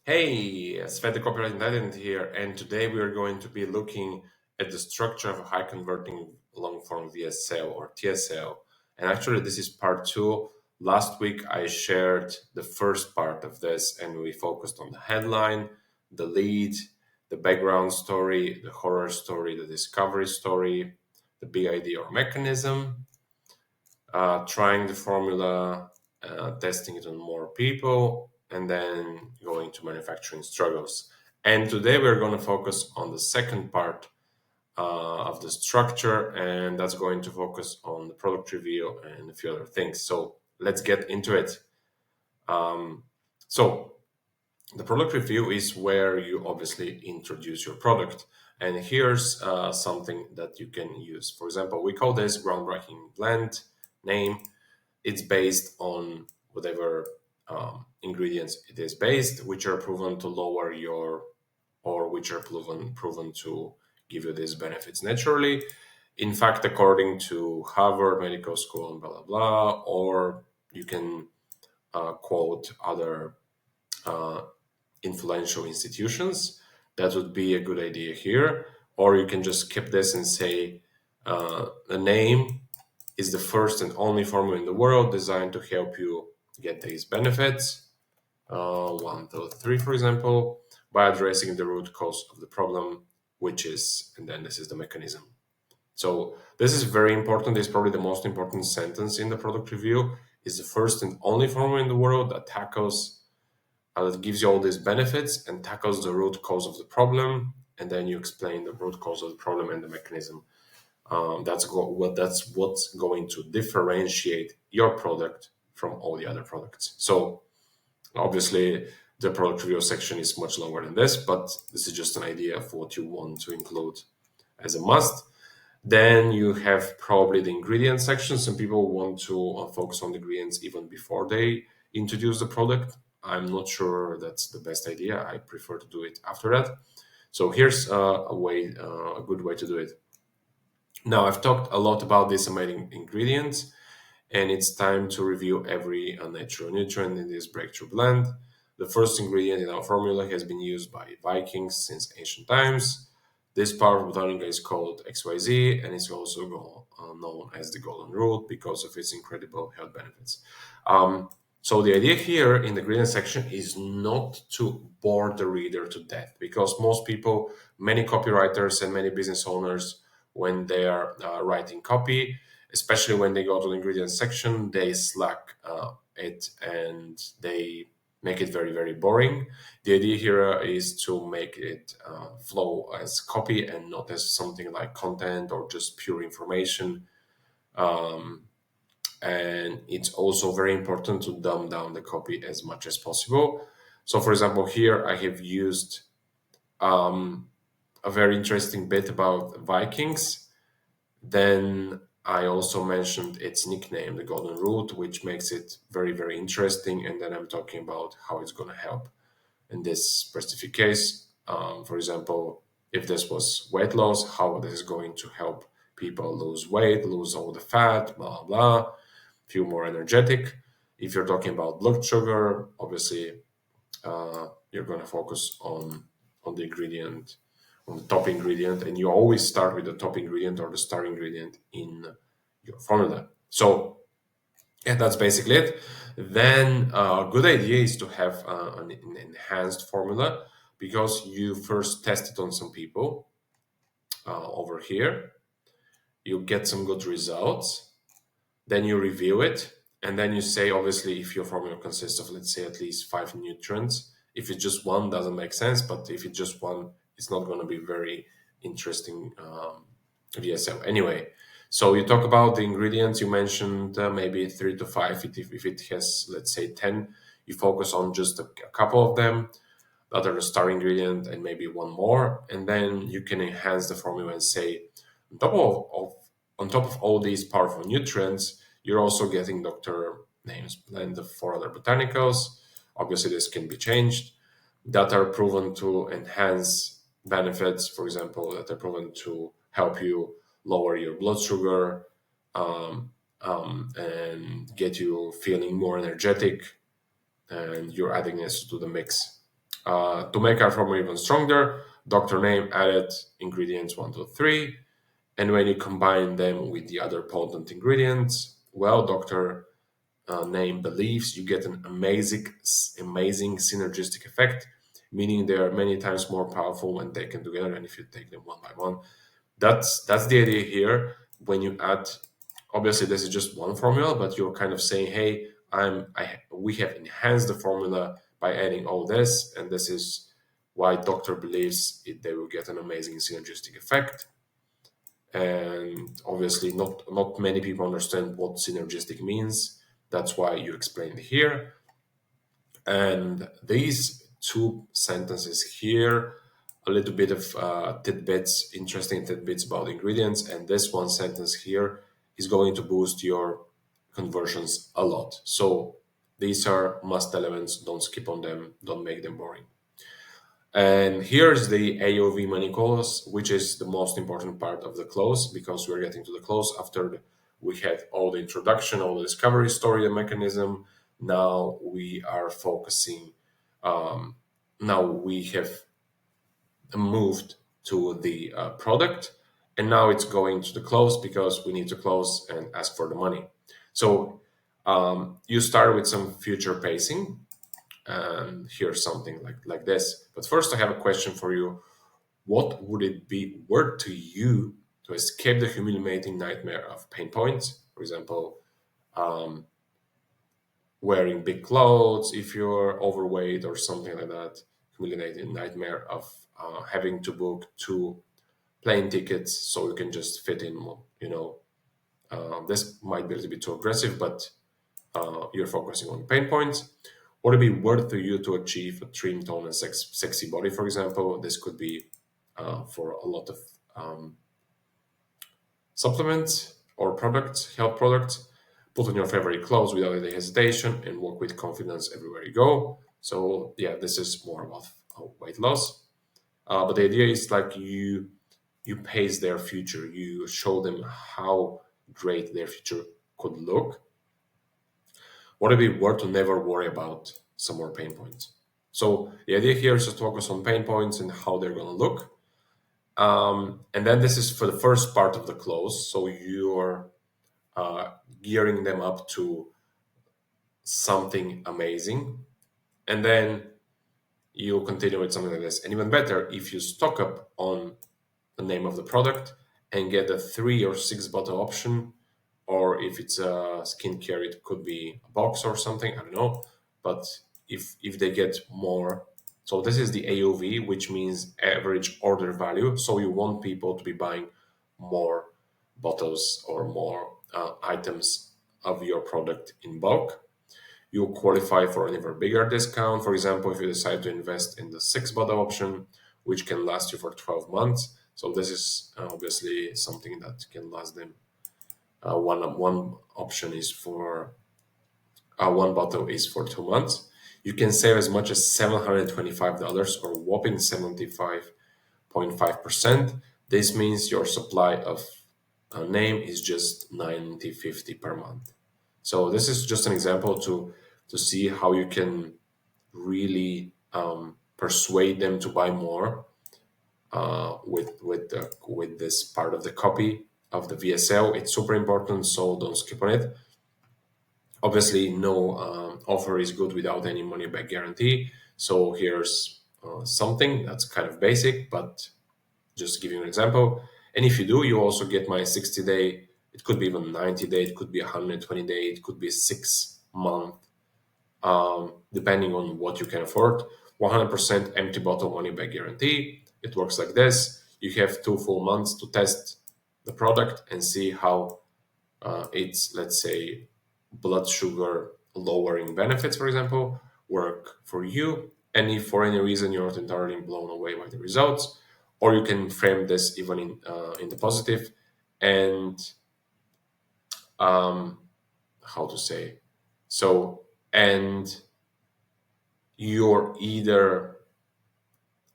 Hey, Svet the Copywriting Titan here, and today we are going to be looking at the structure of a high converting long form VSL or TSL. And actually, this is part two. Last week, I shared the first part of this, and we focused on the headline, the lead, the background story, the horror story, the discovery story, the big idea or mechanism, trying the formula, testing it on more people, and then going to manufacturing struggles. And today we're going to focus on the second part of the structure, and that's going to focus on the product review and a few other things. So let's get into it. Um, so the product review is where you obviously introduce your product. And here's something that you can use. For example, we call this groundbreaking blend name. It's based on whatever ingredients it is based, which are proven to lower your, or which are proven to give you these benefits naturally. In fact, according to Harvard Medical School and blah blah blah, or you can quote other uh, influential institutions. That would be a good idea here. Or you can just skip this and say the name is the first and only formula in the world designed to help you get these benefits. One, two, three, for example, by addressing the root cause of the problem, which is, and then this is the mechanism. So this is very important. It's probably the most important sentence in the product review. Is the first and only formula in the world that tackles, that gives you all these benefits and tackles the root cause of the problem, and then you explain the root cause of the problem and the mechanism. That's what's going to differentiate your product from all the other products. So obviously, the product review section is much longer than this, but this is just an idea of what you want to include as a must. Then you have probably the ingredient section. Some people want to focus on the ingredients even before they introduce the product. I'm not sure that's the best idea. I prefer to do it after that. So here's a good way to do it. Now, I've talked a lot about these amazing ingredients, and it's time to review every natural nutrient in this breakthrough blend. The first ingredient in our formula has been used by Vikings since ancient times. This part of botanica is called XYZ, and it's also known as the golden rule because of its incredible health benefits. So the idea here in the ingredient section is not to bore the reader to death, because most people, many copywriters and many business owners, when they are writing copy, especially when they go to the ingredient section, they slack it and they make it very, very boring. The idea here is to make it flow as copy and not as something like content or just pure information. Um, and it's also very important to dumb down the copy as much as possible. So, for example, here I have used a very interesting bit about Vikings. Then I also mentioned its nickname, the Golden Root, which makes it very, very interesting. And then I'm talking about how it's going to help in this specific case. For example, if this was weight loss, how this is going to help people lose weight, lose all the fat, blah, blah, feel more energetic. If you're talking about blood sugar, obviously you're going to focus on the ingredient, on the top ingredient, and you always start with the top ingredient or the star ingredient in your formula. So yeah, that's basically it. Then a good idea is to have an enhanced formula, because you first test it on some people over here, you get some good results, then you review it, and then you say, obviously, if your formula consists of, let's say, at least 5 nutrients. If it's just one, doesn't make sense, but if it's just one, it's not going to be very interesting VSL anyway. So you talk about the ingredients. You mentioned maybe 3 to 5. If it has, let's say, 10, you focus on just a couple of them that are the star ingredient and maybe one more, and then you can enhance the formula and say, on top of all these powerful nutrients, you're also getting Dr. Names blend of 4 other botanicals. Obviously, this can be changed, that are proven to enhance benefits. For example, that are proven to help you lower your blood sugar, and get you feeling more energetic, and you're adding this to the mix. To make our formula even stronger, doctor name added ingredients 1, 2, 3, and when you combine them with the other potent ingredients, well, doctor name believes you get an amazing synergistic effect, meaning they are many times more powerful when taken together. And if you take them one by one, that's the idea here. When you add, obviously, this is just one formula, but you're kind of saying, hey, we have enhanced the formula by adding all this, and this is why doctor believes they will get an amazing synergistic effect. And obviously not many people understand what synergistic means. That's why you explained here. And these two sentences here, a little bit of tidbits, interesting tidbits about ingredients, and this one sentence here is going to boost your conversions a lot. So these are must elements. Don't skip on them. Don't make them boring. And here's the AOV money close, which is the most important part of the close, because we're getting to the close after we had all the introduction, all the discovery story and mechanism. Now we are focusing, now we have moved to the product, and now it's going to the close because we need to close and ask for the money. So you start with some future pacing, and here's something like this. But first, I have a question for you. What would it be worth to you to escape the humiliating nightmare of pain points? For example, wearing big clothes if you're overweight or something like that. Humiliating nightmare of having to book two plane tickets so you can just fit in. This might be a little bit too aggressive, but you're focusing on pain points. Would it be worth to you to achieve a trim tone and sexy body, for example? This could be for a lot of supplements or products, health products. Put on your favorite clothes without any hesitation and walk with confidence everywhere you go. So yeah, this is more about weight loss. But the idea is like you pace their future. You show them how great their future could look. Would it be worth to never worry about some more pain points? So the idea here is just to focus on pain points and how they're going to look. And then this is for the first part of the close. So you're gearing them up to something amazing. And then you continue with something like this. And even better, if you stock up on the name of the product and get a 3 or 6 bottle option, or if it's a skincare, it could be a box or something, I don't know. But if they get more, so this is the AOV, which means average order value. So you want people to be buying more bottles or more items of your product in bulk. You qualify for an even bigger discount. For example, if you decide to invest in the 6 bottle option, which can last you for 12 months. So this is obviously something that can last them. One option is for one bottle is for 2 months. You can save as much as $725 or whopping 75.5%. This means your supply of a name is just $90.50 per month. So this is just an example to see how you can really persuade them to buy more with this part of the copy of the VSL. It's super important, so don't skip on it. Obviously, no offer is good without any money back guarantee. So here's something that's kind of basic, but just to give you an example. And if you do, you also get my 60-day, it could be even 90-day, it could be 120-day, it could be 6 month, depending on what you can afford. 100% empty bottle money back guarantee. It works like this. You have 2 full months to test the product and see how its, let's say, blood sugar lowering benefits, for example, work for you. And if for any reason you're not entirely blown away by the results, or you can frame this even in the positive, and how to say, so, and you're either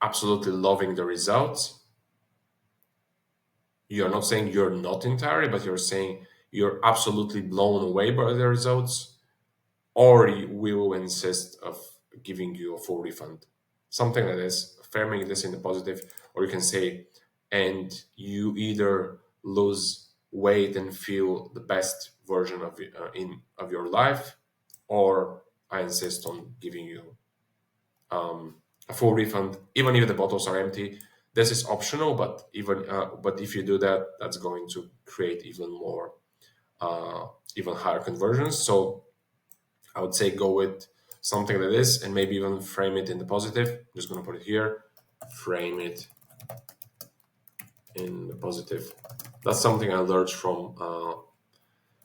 absolutely loving the results. You're not saying you're not entirely, but you're saying you're absolutely blown away by the results, or we will insist of giving you a full refund. something like this, framing this in the positive, or you can say, and you either lose weight and feel the best version of your life, or I insist on giving you a full refund, even if the bottles are empty. This is optional, but but if you do that, that's going to create even more, even higher conversions. So I would say go with something like this, and maybe even frame it in the positive. I'm just going to put it here, frame it in the positive. That's something I learned from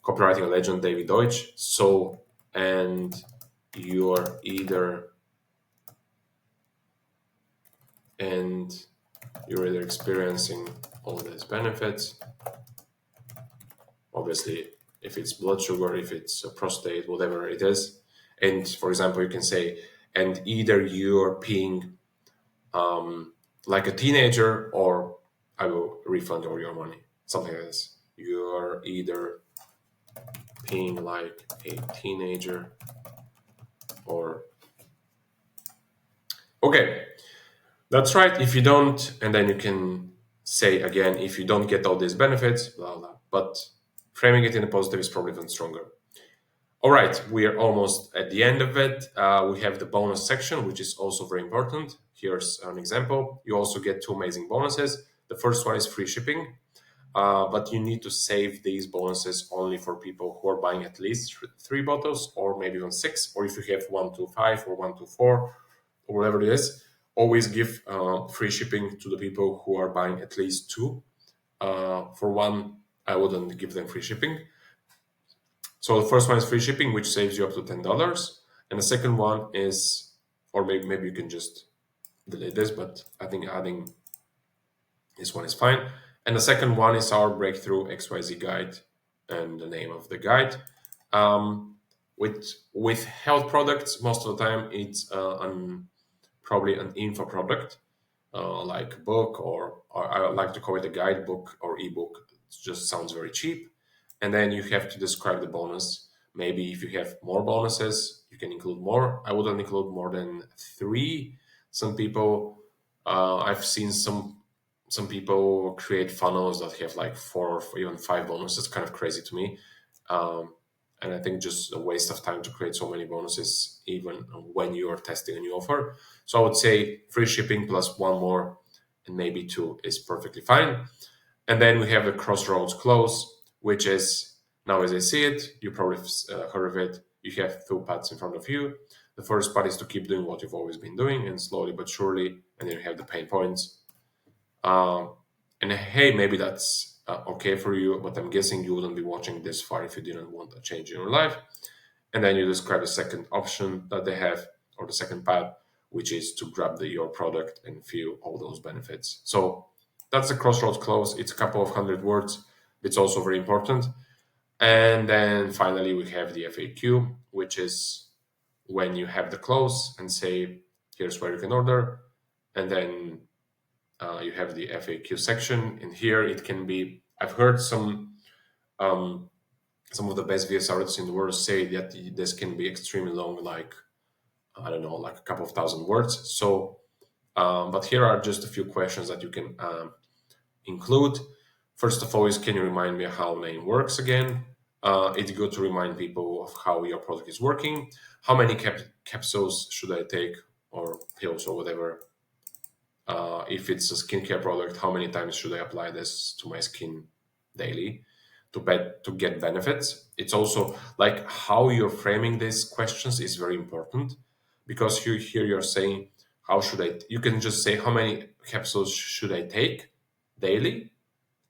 copywriting legend David Deutsch. So, and you're either and you're either experiencing all these benefits. Obviously, if it's blood sugar, if it's a prostate, whatever it is. And for example, you can say, and either you're peeing like a teenager, or I will refund all your money. Something like this. You're either peeing like a teenager, or okay, that's right. If you don't, and then you can say again, if you don't get all these benefits, blah blah. But framing it in a positive is probably even stronger. All right, we are almost at the end of it. We have the bonus section, which is also very important. Here's an example. You also get two amazing bonuses. The first one is free shipping, but you need to save these bonuses only for people who are buying at least three bottles, or maybe even six, or if you have 1 to 5 or 1 to 4, or whatever it is. Always give free shipping to the people who are buying at least two. For one, I wouldn't give them free shipping. So the first one is free shipping, which saves you up to $10, and the second one is, or maybe you can just delete this, but I think adding this one is fine. And the second one is our breakthrough XYZ guide, and the name of the guide. With health products, most of the time it's probably an info product, like a book, or I like to call it a guidebook or ebook. It just sounds very cheap. And then you have to describe the bonus. Maybe if you have more bonuses, you can include more. I wouldn't include more than three. Some people, I've seen some people create funnels that have like 4 or even 5 bonuses. Kind of crazy to me. And I think just a waste of time to create so many bonuses, even when you are testing a new offer. So I would say free shipping plus one more, and maybe two, is perfectly fine. And then we have the crossroads close, which is, now as I see it, you probably heard of it. You have two paths in front of you. The first part is to keep doing what you've always been doing, and slowly but surely, and then you have the pain points. And hey, maybe that's okay for you, but I'm guessing you wouldn't be watching this far if you didn't want a change in your life. And then you describe the second option that they have, or the second path, which is to grab your product and feel all those benefits. So that's the crossroads close. It's a couple of 100 words. It's also very important. And then finally, we have the FAQ, which is when you have the close and say, here's where you can order. And then you have the FAQ section. In here, it can be, I've heard some of the best VSL artists in the world say that this can be extremely long, like, I don't know, like a couple of thousand words. So, but here are just a few questions that you can include. First of all is, can you remind me how name works again? It's good to remind people of how your product is working. How many capsules should I take, or pills, or whatever? If it's a skincare product, how many times should I apply this to my skin daily to get benefits? It's also like how you're framing these questions is very important, because you're saying, how should I? You can just say, how many capsules should I take daily,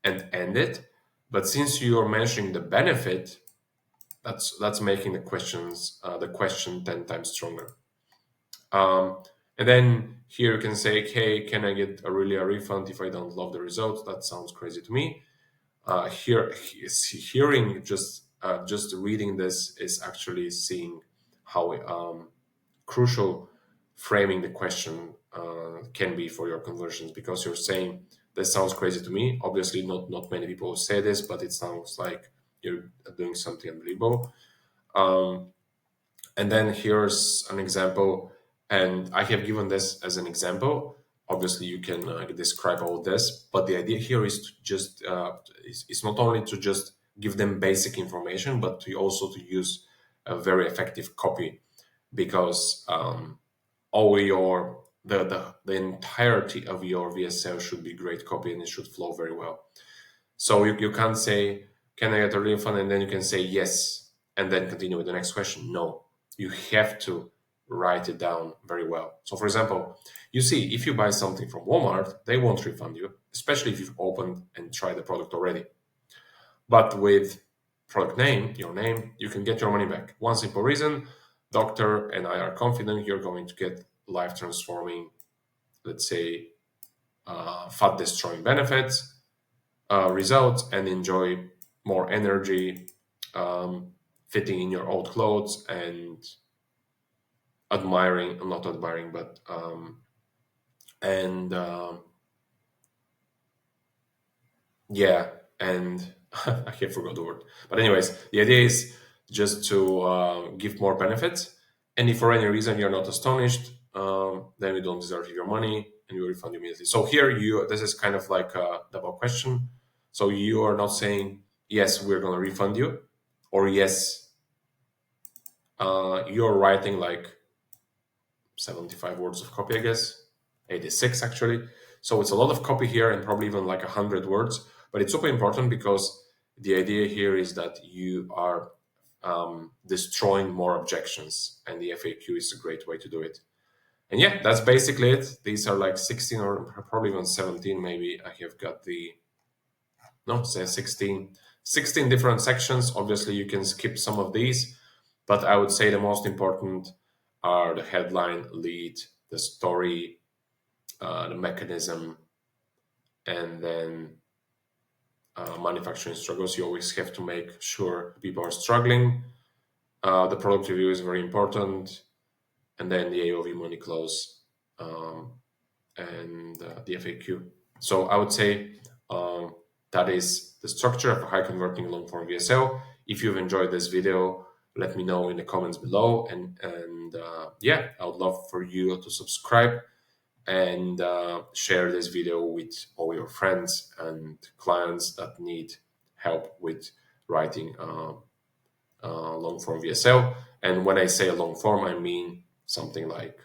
and end it. But since you are mentioning the benefit, that's making the question 10 times stronger. And then here you can say, hey, can I get a refund if I don't love the results? That sounds crazy to me. Hearing just reading this is actually seeing how crucial framing the question can be for your conversions, because you're saying, this sounds crazy to me. Obviously, not many people say this, but it sounds like you're doing something unbelievable. And then here's an example. And I have given this as an example. Obviously, you can describe all this, but the idea here is to just is not only to just give them basic information, but to also to use a very effective copy, because all your the entirety of your VSL should be great copy and it should flow very well. So you can't say, can I get a refund? And then you can say yes, and then continue with the next question. No, you have to write it down very well. So for example, you see, if you buy something from Walmart, they won't refund you, especially if you've opened and tried the product already. But with product name, your name, you can get your money back. One simple reason, doctor and I are confident you're going to get life transforming, let's say, fat destroying benefits, results, and enjoy more energy, fitting in your old clothes, and admiring, not admiring, but and yeah, and I have forgot the word. But anyways, the idea is just to give more benefits. And if for any reason you're not astonished, then we don't deserve your money and we refund you immediately. So here this is kind of like a double question. So you are not saying yes, we're gonna refund you, or yes, you're writing like 75 words of copy, I guess, 86 actually. So it's a lot of copy here and probably even like 100 words, but it's super important because the idea here is that you are destroying more objections, and the FAQ is a great way to do it. And yeah, that's basically it. These are like 16 or probably even 17, maybe. I have got the, no, say 16 different sections. Obviously, you can skip some of these, but I would say the most important are the headline, lead, the story, the mechanism, and then manufacturing struggles. You always have to make sure people are struggling. The product review is very important, and then the AOV money close, and the FAQ. So I would say that is the structure of a high converting long form VSL. If you've enjoyed this video, let me know in the comments below, and yeah, I would love for you to subscribe and share this video with all your friends and clients that need help with writing long form VSL. And when I say long form, I mean something like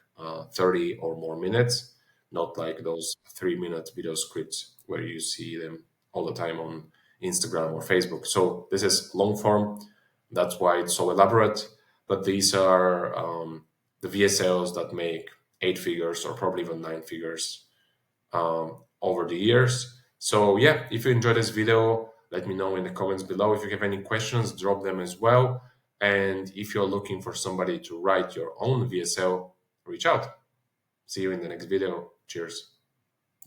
30 or more minutes, not like those 3 minute video scripts where you see them all the time on Instagram or Facebook. So this is long form. That's why it's so elaborate. But these are the VSLs that make 8 figures or probably even 9 figures over the years. So yeah, if you enjoyed this video, let me know in the comments below. If you have any questions, drop them as well. And if you're looking for somebody to write your own VSL, reach out. See you in the next video. Cheers.